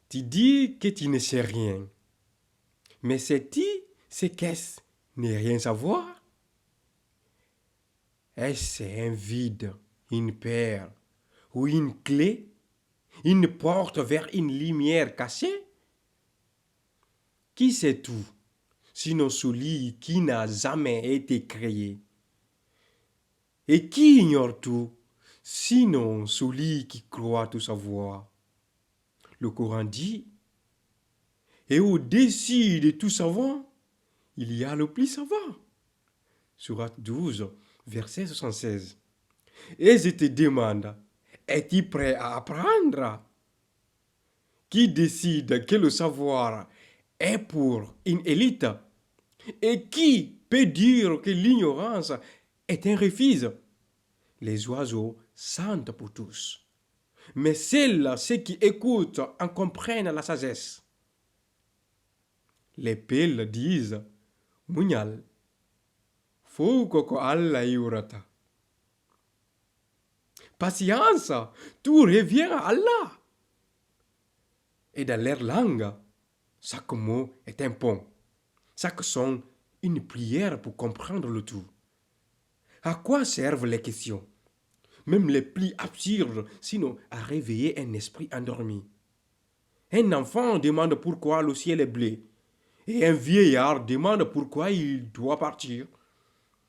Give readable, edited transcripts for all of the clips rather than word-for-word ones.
Tu dis que tu ne sais rien. Mais sais-tu ce qu'est-ce ne rien savoir? Est-ce un vide, une perle ou une clé, une porte vers une lumière cachée? Qui sait tout, sinon celui qui n'a jamais été créé? Et qui ignore tout, sinon celui qui croit tout savoir? Le Coran dit, et au-dessus de tout savant, il y a le plus savant. Sourate 12, verset 76. Et je te demande, es-tu prêt à apprendre? Qui décide que le savoir est pour une élite? Et qui peut dire que l'ignorance est un refuge? Les oiseaux sentent pour tous. Mais ceux qui écoutent en comprennent la sagesse. Les pelles disent, Munyal, fouko ko Allah yurata. Patience, tout revient à Allah. Et dans leur langue, chaque mot est un pont, chaque son une prière pour comprendre le tout. À quoi servent les questions, même les plus absurdes, sinon à réveiller un esprit endormi? Un enfant demande pourquoi le ciel est bleu, et un vieillard demande pourquoi il doit partir.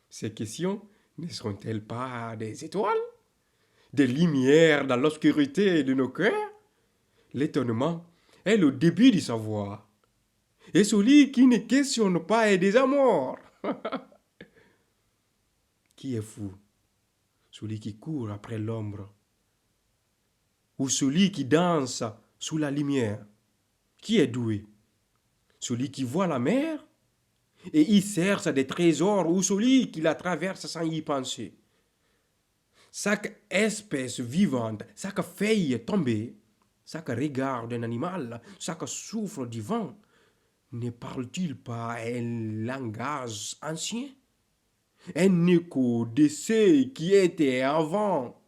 Ces questions ne sont-elles pas des étoiles, des lumières dans l'obscurité de nos cœurs? L'étonnement est le début du savoir. Et celui qui ne questionne pas est déjà mort. Qui est fou? Celui qui court après l'ombre. Ou celui qui danse sous la lumière. Qui est doué? Celui qui voit la mer et y cherche des trésors, ou celui qui la traverse sans y penser? Chaque espèce vivante, chaque feuille tombée, chaque regard d'un animal, chaque souffle du vent, ne parle-t-il pas un langage ancien? Un écho de ce qui était avant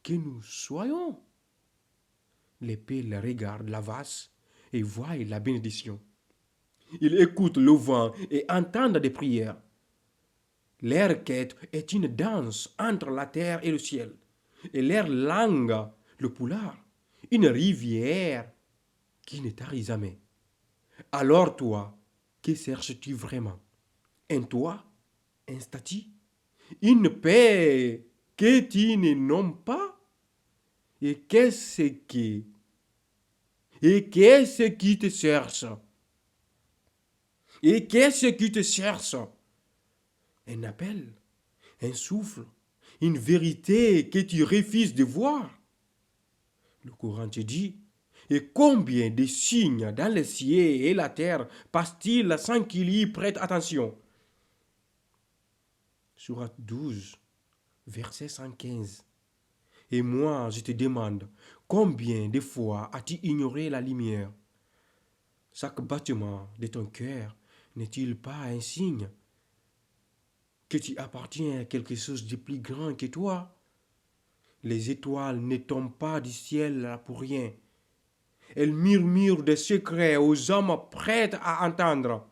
que nous soyons? Les pelles regardent la vase et voient la bénédiction. Ils écoutent le vent et entendent des prières. Leur quête est une danse entre la terre et le ciel. Et leur langue, le poulard, une rivière qui ne tarit jamais. Alors toi, que cherches-tu vraiment? Un toit? Un statut? Une paix que tu ne nommes pas? Et qu'est-ce qui te cherche? Et qu'est-ce qui te cherche? Un appel, un souffle, une vérité que tu refuses de voir. Le Coran te dit, et combien de signes dans le ciel et la terre passe-t-il sans qu'il y prête attention? Sourate 12, verset 115. Et moi, je te demande, combien de fois as-tu ignoré la lumière? Chaque battement de ton cœur n'est-il pas un signe que tu appartiens à quelque chose de plus grand que toi? Les étoiles ne tombent pas du ciel pour rien. Elles murmurent des secrets aux hommes prêts à entendre.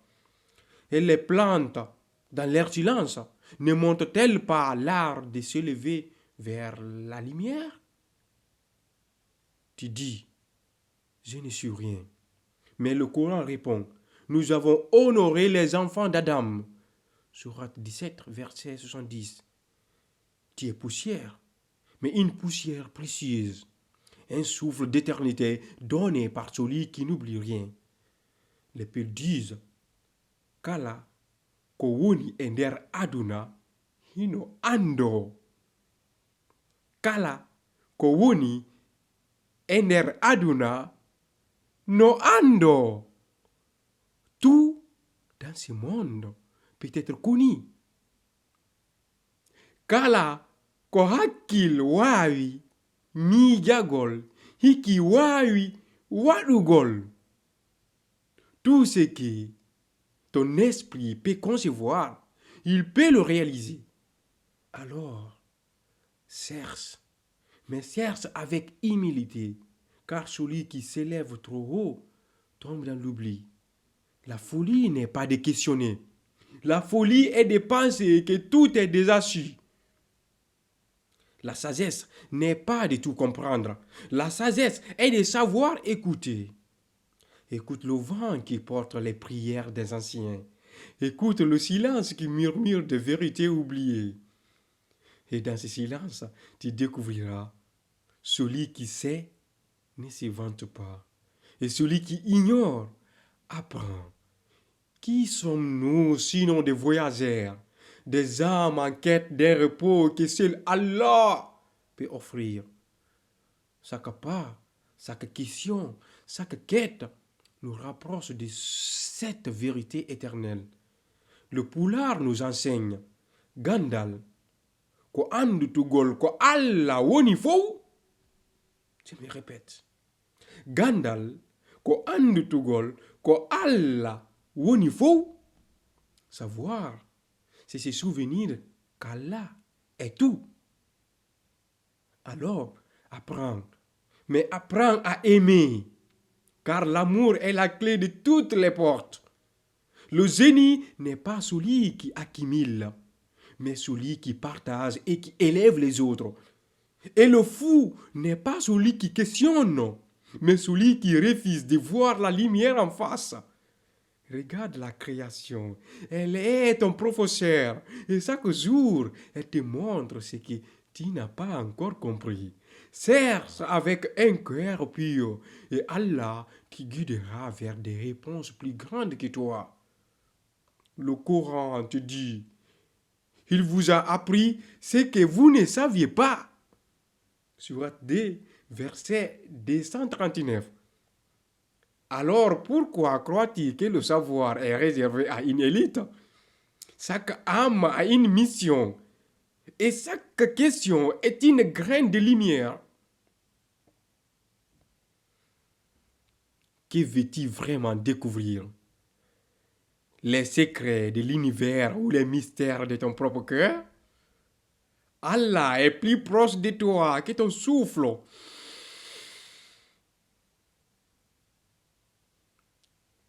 Et les plantes, dans leur silence, ne montent-elles pas l'art de s'élever vers la lumière? Tu dis, je ne suis rien. Mais le Coran répond, nous avons honoré les enfants d'Adam. Sourate 17, verset 70. Tu es poussière, mais une poussière précieuse. Un souffle d'éternité donné par celui qui n'oublie rien. Les peuples disent, Kala, ko woni e nder aduna, hino ando. Kala, ko woni e nder aduna, no ando. Tout dans ce monde peut être connu. Kala, ko hakkil wawi miijagol hiki wawi waɗugol. Tout ce que ton esprit peut concevoir, il peut le réaliser. Alors, cherche, mais cherche avec humilité, car celui qui s'élève trop haut tombe dans l'oubli. La folie n'est pas de questionner. La folie est de penser que tout est déjà su. La sagesse n'est pas de tout comprendre. La sagesse est de savoir écouter. Écoute le vent qui porte les prières des anciens. Écoute le silence qui murmure de vérités oubliées. Et dans ce silence, tu découvriras celui qui sait ne se vante pas. Et celui qui ignore apprend. Qui sommes-nous sinon des voyageurs, des âmes en quête d'un repos que seul Allah peut offrir? Chaque pas, chaque question, chaque quête nous rapproche de cette vérité éternelle. Le Pulaar nous enseigne, Gandal, ko andu tugol ko Allah woni fow. Je me répète. Gandal, ko andu tugol ko Allah woni fow. Savoir, c'est se souvenir qu'Allah est tout. Alors, apprends. Mais apprends à aimer, car l'amour est la clé de toutes les portes. Le génie n'est pas celui qui accumule, mais celui qui partage et qui élève les autres. Et le fou n'est pas celui qui questionne, mais celui qui refuse de voir la lumière en face. Regarde la création, elle est ton professeur, et chaque jour, elle te montre ce que tu n'as pas encore compris. Cherche avec un cœur pur, et Allah te guidera vers des réponses plus grandes que toi. Le Coran te dit, il vous a appris ce que vous ne saviez pas. Sourate 2, verset 239. Alors pourquoi crois-tu que le savoir est réservé à une élite? Chaque âme a une mission et chaque question est une graine de lumière. Que veux-tu vraiment découvrir? Les secrets de l'univers ou les mystères de ton propre cœur? Allah est plus proche de toi que ton souffle.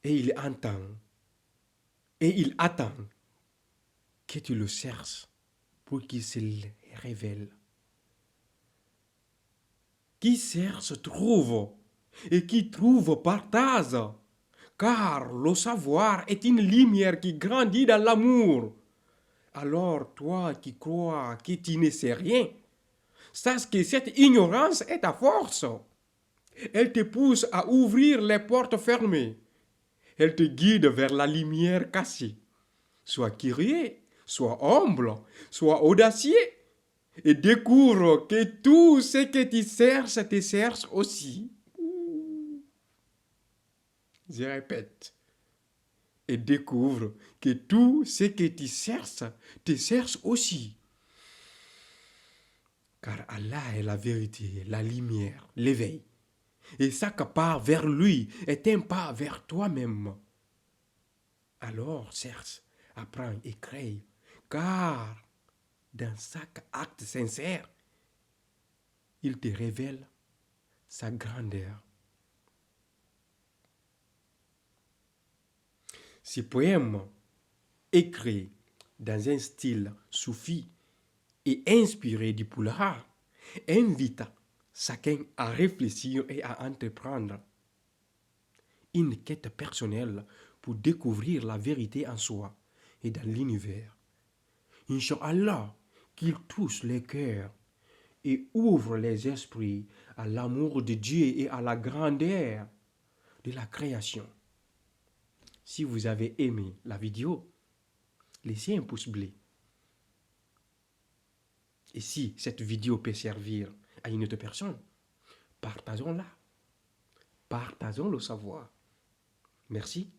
Et il entend, et il attend que tu le cherches pour qu'il se révèle. Qui cherche trouve, et qui trouve partage, car le savoir est une lumière qui grandit dans l'amour. Alors toi qui crois que tu ne sais rien, sache que cette ignorance est ta force. Elle te pousse à ouvrir les portes fermées. Elle te guide vers la lumière cachée. Sois curieux, sois humble, sois audacieux et découvre que tout ce que tu cherches te cherche aussi. Je répète. Et découvre que tout ce que tu cherches te cherche aussi. Car Allah est la vérité, la lumière, l'éveil. Et chaque pas vers lui est un pas vers toi-même. Alors cherche, apprends et crée, car dans chaque acte sincère, il te révèle sa grandeur. Ce poème, écrit dans un style soufi et inspiré du Pulaar, invite chacun à réfléchir et à entreprendre une quête personnelle pour découvrir la vérité en soi et dans l'univers. Inch'Allah, qu'il touche les cœurs et ouvre les esprits à l'amour de Dieu et à la grandeur de la création. Si vous avez aimé la vidéo, laissez un pouce bleu. Et si cette vidéo peut servir à une autre personne, partageons-la. Partageons le savoir. Merci.